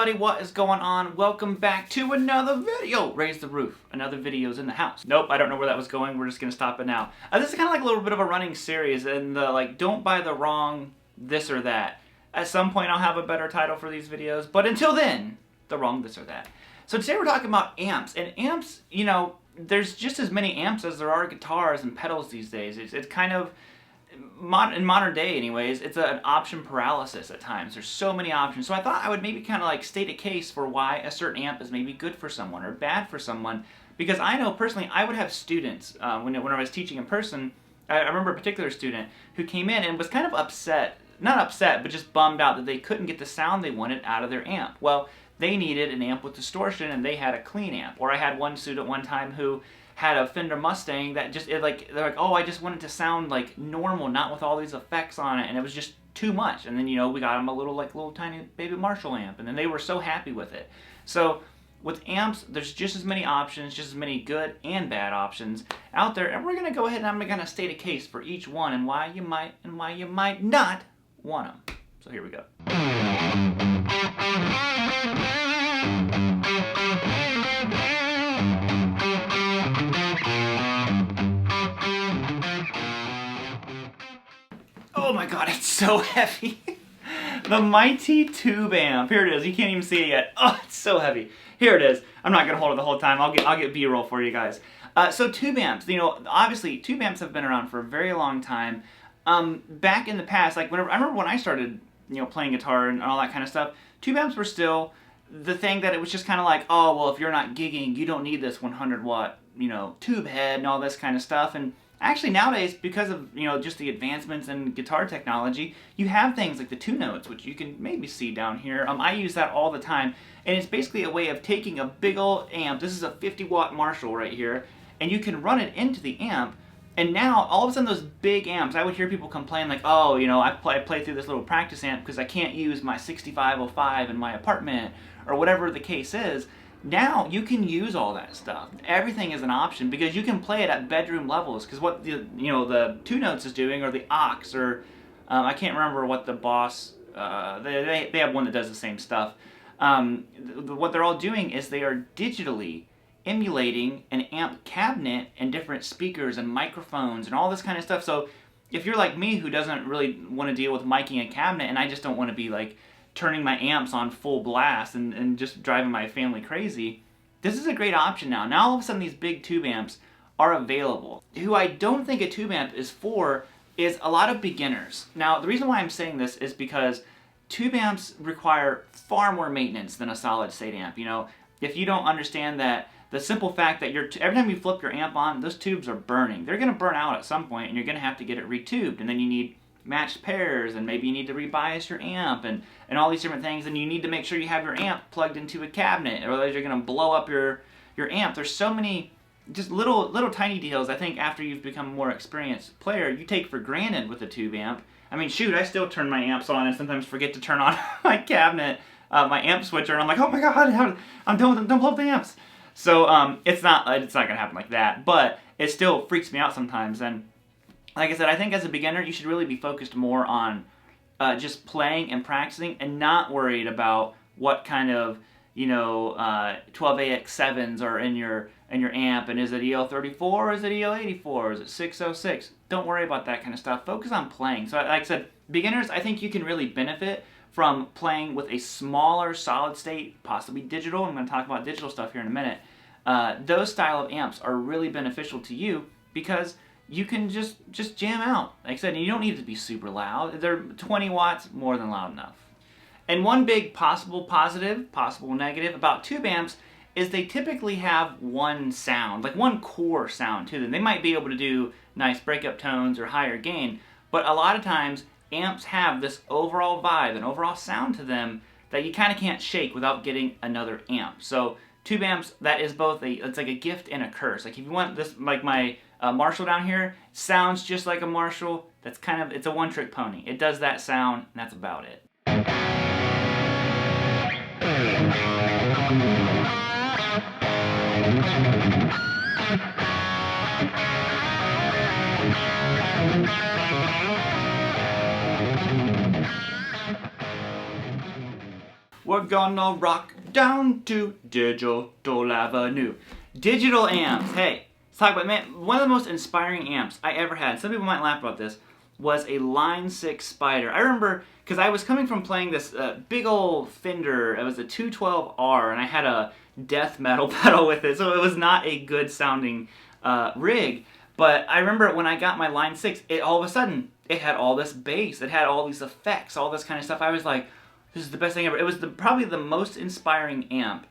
everybody, what is going on? Welcome back to another video. Raise the roof. Another video's in the house. Nope, I don't know where that was going. We're just gonna stop it now. This is kind of like a little bit of a running series, and like, don't buy the wrong this or that. At some point, I'll have a better title for these videos, but until then, the wrong this or that. So today we're talking about amps, and amps, you know, there's just as many amps as there are guitars and pedals these days. It's kind of in modern day anyways, it's an option paralysis at times. There's so many options. So I thought I would maybe kind of like state a case for why a certain amp is maybe good for someone or bad for someone. Because I know personally, I would have students, when I was teaching in person, I remember a particular student who came in and was kind of upset, not upset, but just bummed out that they couldn't get the sound they wanted out of their amp. Well, they needed an amp with distortion and they had a clean amp. Or I had one student one time who had a Fender Mustang that just, they're like, oh, I just wanted to sound like normal, not with all these effects on it, and it was just too much. And then, you know, we got them a little tiny baby Marshall amp, and then they were so happy with it. So with amps, there's just as many options, just as many good and bad options out there, and we're gonna go ahead and I'm gonna state a case for each one and why you might not want them. So here we go. Oh my god, it's so heavy. The mighty tube amp. Here it is. You can't even see it yet. Oh, it's so heavy. Here it is. I'm not gonna hold it the whole time. I'll get B-roll for you guys. So tube amps, you know, obviously tube amps have been around for a very long time. Back in the past, like I remember when I started, you know, playing guitar and all that kind of stuff, tube amps were still the thing that it was just kind of like, oh, well, if you're not gigging, you don't need this 100 watt, you know, tube head and all this kind of stuff. And actually nowadays, because of, you know, just the advancements in guitar technology, you have things like the 2-notes, which you can maybe see down here. I use that all the time, and it's basically a way of taking a big old amp. This is a 50 watt Marshall right here, and you can run it into the amp, and now all of a sudden those big amps, I would hear people complain like, oh, you know, I play through this little practice amp because I can't use my 6505 in my apartment, or whatever the case is. Now you can use all that stuff. Everything is an option because you can play it at bedroom levels. Because what the 2-notes is doing, or the aux, or I can't remember what the Boss. They have one that does the same stuff. What they're all doing is they are digitally emulating an amp cabinet and different speakers and microphones and all this kind of stuff. So if you're like me, who doesn't really want to deal with miking a cabinet, and I just don't want to be like turning my amps on full blast and just driving my family crazy, this is a great option now. Now all of a sudden these big tube amps are available. Who I don't think a tube amp is for is a lot of beginners. Now the reason why I'm saying this is because tube amps require far more maintenance than a solid state amp. You know, if you don't understand that the simple fact that every time you flip your amp on, those tubes are burning. They're gonna burn out at some point and you're gonna have to get it retubed, and then you need matched pairs, and maybe you need to rebias your amp and all these different things, and you need to make sure you have your amp plugged into a cabinet, or otherwise you're going to blow up your amp. There's so many just little tiny details I think after you've become a more experienced player you take for granted with a tube amp. I mean, shoot, I still turn my amps on and sometimes forget to turn on my cabinet, my amp switcher, and I'm like, oh my god, don't blow up the amps. So it's not going to happen like that, but it still freaks me out sometimes. And like I said, I think as a beginner, you should really be focused more on just playing and practicing, and not worried about what kind of, you know, 12AX7s are in your amp, and is it EL34 or is it EL84 or is it 606? Don't worry about that kind of stuff. Focus on playing. So like I said, beginners, I think you can really benefit from playing with a smaller solid state, possibly digital. I'm going to talk about digital stuff here in a minute. Those style of amps are really beneficial to you because you can just jam out. Like I said, you don't need it to be super loud. They're 20 watts, more than loud enough. And one big possible positive, possible negative about tube amps is they typically have one sound, like one core sound to them. They might be able to do nice breakup tones or higher gain, but a lot of times amps have this overall vibe and overall sound to them that you kind of can't shake without getting another amp. So tube amps, that is both it's like a gift and a curse. Like if you want this, like my Marshall down here, sounds just like a Marshall. That's kind of, it's a one-trick pony. It does that sound, and that's about it. we're gonna rock down to Digital Avenue. Digital amps, hey, let's talk about, man, one of the most inspiring amps I ever had, some people might laugh about this, was a Line 6 Spider. I remember, because I was coming from playing this big old Fender, it was a 212R, and I had a death metal pedal with it, so it was not a good sounding rig. But I remember when I got my Line 6, all of a sudden, it had all this bass, it had all these effects, all this kind of stuff. I was like, this is the best thing ever. It was probably the most inspiring amp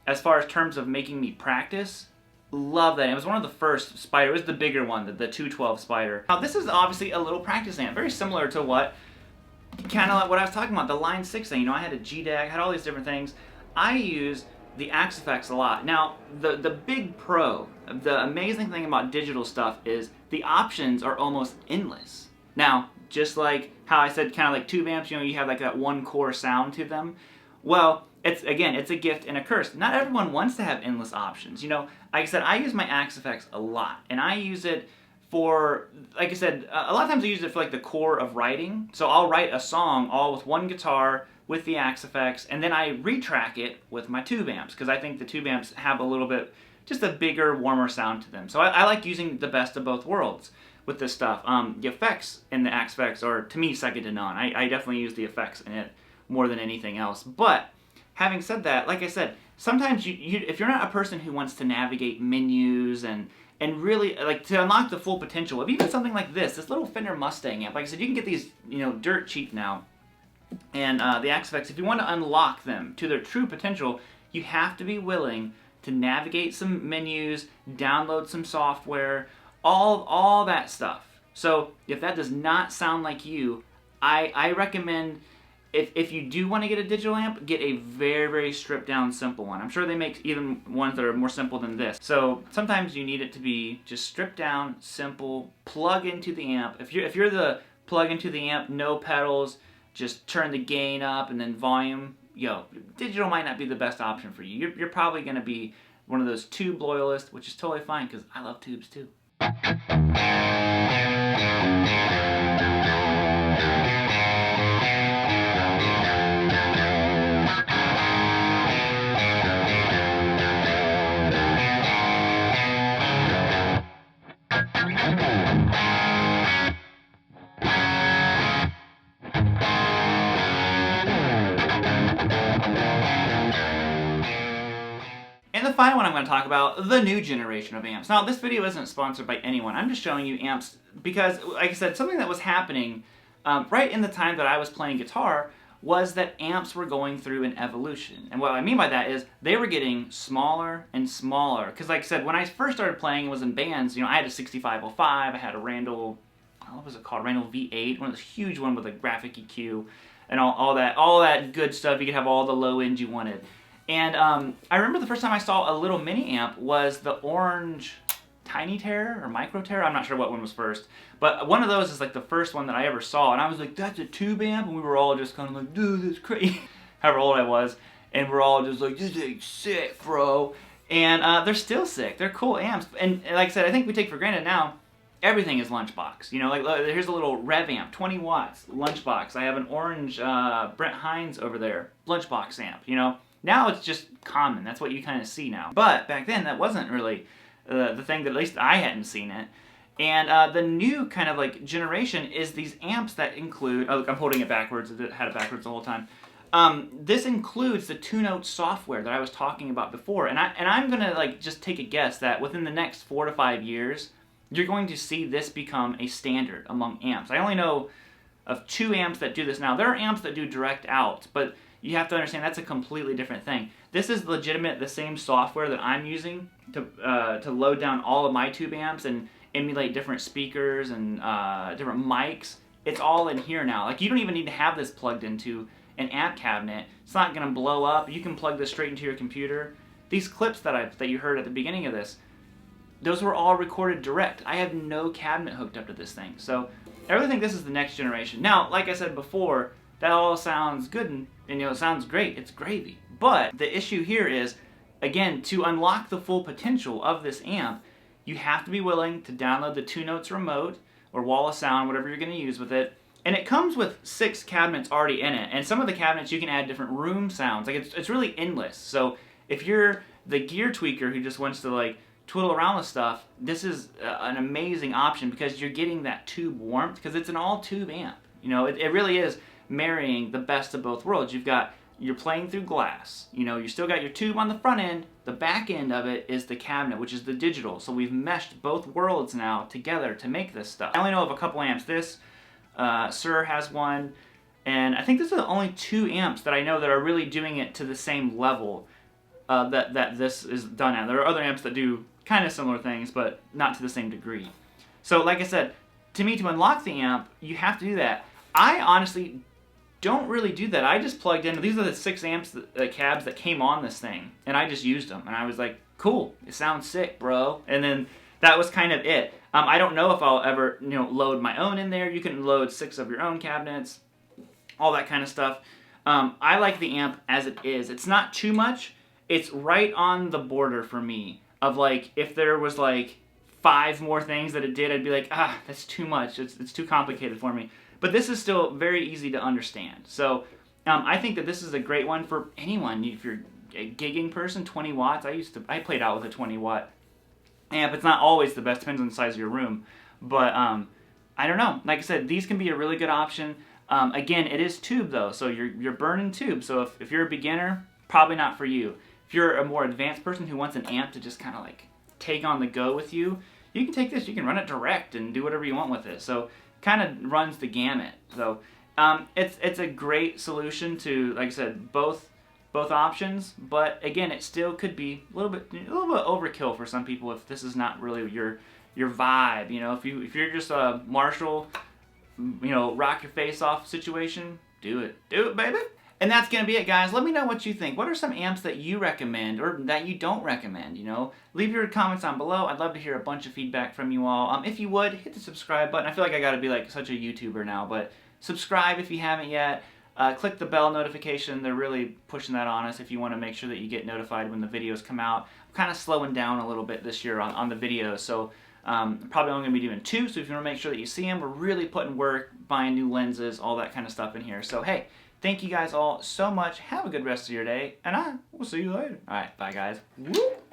as far as terms of making me practice. Love that. It was one of the first Spider. It was the bigger one, the 212 Spider. Now this is obviously a little practice amp, very similar to kind of like what I was talking about, the Line 6 thing. You know, I had a G-DAC, had all these different things. I use the Axe effects a lot. Now, the big pro, the amazing thing about digital stuff is the options are almost endless. Now, just like how I said, kind of like tube amps, you know, you have like that one core sound to them. Well, it's a gift and a curse. Not everyone wants to have endless options. You know, like I said, I use my Axe effects a lot, and I use it for, like I said, a lot of times I use it for like the core of writing. So I'll write a song all with one guitar with the Axe effects, and then I retrack it with my tube amps, because I think the tube amps have a little bit, just a bigger, warmer sound to them. So I like using the best of both worlds with this stuff. The effects in the Axe effects are, to me, second to none. I definitely use the effects in it more than anything else. But having said that, like I said, sometimes if you're not a person who wants to navigate menus and really like to unlock the full potential of even something like this little Fender Mustang amp. Like I said, you can get these, you know, dirt cheap now. And the Axe effects, if you want to unlock them to their true potential, you have to be willing to navigate some menus, download some software, all that stuff. So if that does not sound like you, I recommend, if you do want to get a digital amp, get a very, very stripped down simple one. I'm sure they make even ones that are more simple than this. So sometimes you need it to be just stripped down, simple, plug into the amp. If you're the plug into the amp, no pedals, just turn the gain up and then volume, digital might not be the best option for you. You're probably going to be one of those tube loyalists, which is totally fine because I love tubes too. And the final one I'm going to talk about, the new generation of amps. Now, this video isn't sponsored by anyone. I'm just showing you amps because, like I said, something that was happening right in the time that I was playing guitar was that amps were going through an evolution. And what I mean by that is they were getting smaller and smaller. Because, like I said, when I first started playing, it was in bands. You know, I had a 6505, I had a Randall, what was it called? Randall V8, one of those huge one with a graphic EQ and all that good stuff. You could have all the low end you wanted. And I remember the first time I saw a little mini amp was the orange Tiny Terror or Micro Terror. I'm not sure what one was first. But one of those is like the first one that I ever saw. And I was like, that's a tube amp? And we were all just kind of like, dude, that's crazy. However old I was. And we're all just like, this ain't sick, bro. And they're still sick. They're cool amps. And like I said, I think we take for granted now, everything is lunchbox. You know, like here's a little Rev amp, 20 watts, lunchbox. I have an orange Brent Hines over there, lunchbox amp, you know. Now it's just common. That's what you kind of see now. But back then, that wasn't really the thing that at least I hadn't seen it. And the new kind of like generation is these amps that include, oh, look, I'm holding it backwards. I had it backwards the whole time. This includes the 2-note software that I was talking about before. And I'm going to like just take a guess that within the next 4 to 5 years, you're going to see this become a standard among amps. I only know of 2 amps that do this now. There are amps that do direct out, but you have to understand that's a completely different thing. This is legitimate, the same software that I'm using to load down all of my tube amps and emulate different speakers and different mics. It's all in here now. Like, you don't even need to have this plugged into an amp cabinet. It's not going to blow up. You can plug this straight into your computer. These clips that you heard at the beginning of this, those were all recorded direct. I have no cabinet hooked up to this thing. So I really think this is the next generation. Now, like I said before, that all sounds good and it sounds great. It's gravy. But the issue here is, again, to unlock the full potential of this amp, you have to be willing to download the 2 Notes remote or wall of sound, whatever you're going to use with it, And it comes with 6 cabinets already in it, and some of the cabinets you can add different room sounds. Like it's really endless. So if you're the gear tweaker who just wants to like twiddle around with stuff, this is an amazing option because you're getting that tube warmth because it's an all tube amp. You know, it really is marrying the best of both worlds. You're playing through glass. You know, you still got your tube on the front end. The back end of it is the cabinet, which is the digital. So we've meshed both worlds now together to make this stuff. I only know of a couple amps. This Sir has one, and I think these are the only 2 amps that I know that are really doing it to the same level that this is done at. There are other amps that do kind of similar things, but not to the same degree. So like I said, to me, to unlock the amp, you have to do that. I honestly don't really do that. I just plugged in, these are the 6 amps, cabs that came on this thing, and I just used them, and I was like, cool, it sounds sick, bro. And then that was kind of it. I don't know if I'll ever, you know, load my own in there. You can load 6 of your own cabinets, all that kind of stuff. I like the amp as it is. It's not too much. It's right on the border for me of like, if there was like 5 more things that it did, I'd be like, that's too much. It's too complicated for me. But this is still very easy to understand. So I think that this is a great one for anyone. If you're a gigging person, 20 watts. I played out with a 20 watt amp. It's not always the best, depends on the size of your room. But I don't know. Like I said, these can be a really good option. Again, it is tube though, so you're burning tube. So if you're a beginner, probably not for you. If you're a more advanced person who wants an amp to just kind of like take on the go with you, you can take this. You can run it direct and do whatever you want with it. So kind of runs the gamut. So it's a great solution to, like I said, both options. But again, it still could be a little bit overkill for some people if this is not really your vibe. You know, if you're just a Marshall, you know, rock your face off situation, do it, baby. And that's going to be it, guys. Let me know what you think. What are some amps that you recommend or that you don't recommend, you know? Leave your comments down below. I'd love to hear a bunch of feedback from you all. If you would, hit the subscribe button. I feel like I got to be like such a YouTuber now, but subscribe if you haven't yet. Click the bell notification. They're really pushing that on us if you want to make sure that you get notified when the videos come out. I'm kind of slowing down a little bit this year on the videos, so probably only going to be doing 2, so if you want to make sure that you see them, we're really putting work, buying new lenses, all that kind of stuff in here. So hey, thank you guys all so much. Have a good rest of your day, and I will see you later. Alright, bye guys. Whoop.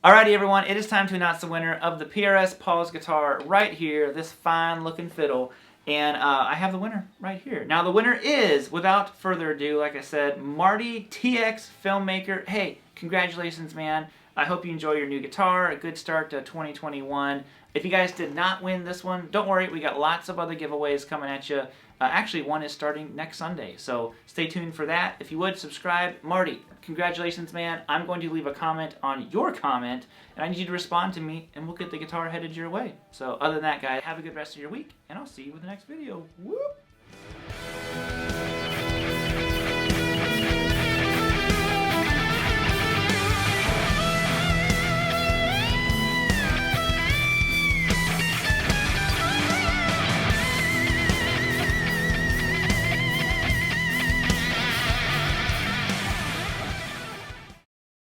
Alrighty everyone, it is time to announce the winner of the PRS Paul's guitar right here, this fine looking fiddle. And I have the winner right here. Now the winner is, without further ado, like I said, Marty TX Filmmaker. Hey, congratulations, man. I hope you enjoy your new guitar. A good start to 2021. If you guys did not win this one, don't worry. We got lots of other giveaways coming at you. Actually, one is starting next Sunday, so stay tuned for that. If you would, subscribe. Marty, congratulations, man. I'm going to leave a comment on your comment, and I need you to respond to me, and we'll get the guitar headed your way. So other than that, guys, have a good rest of your week, and I'll see you with the next video. Whoop!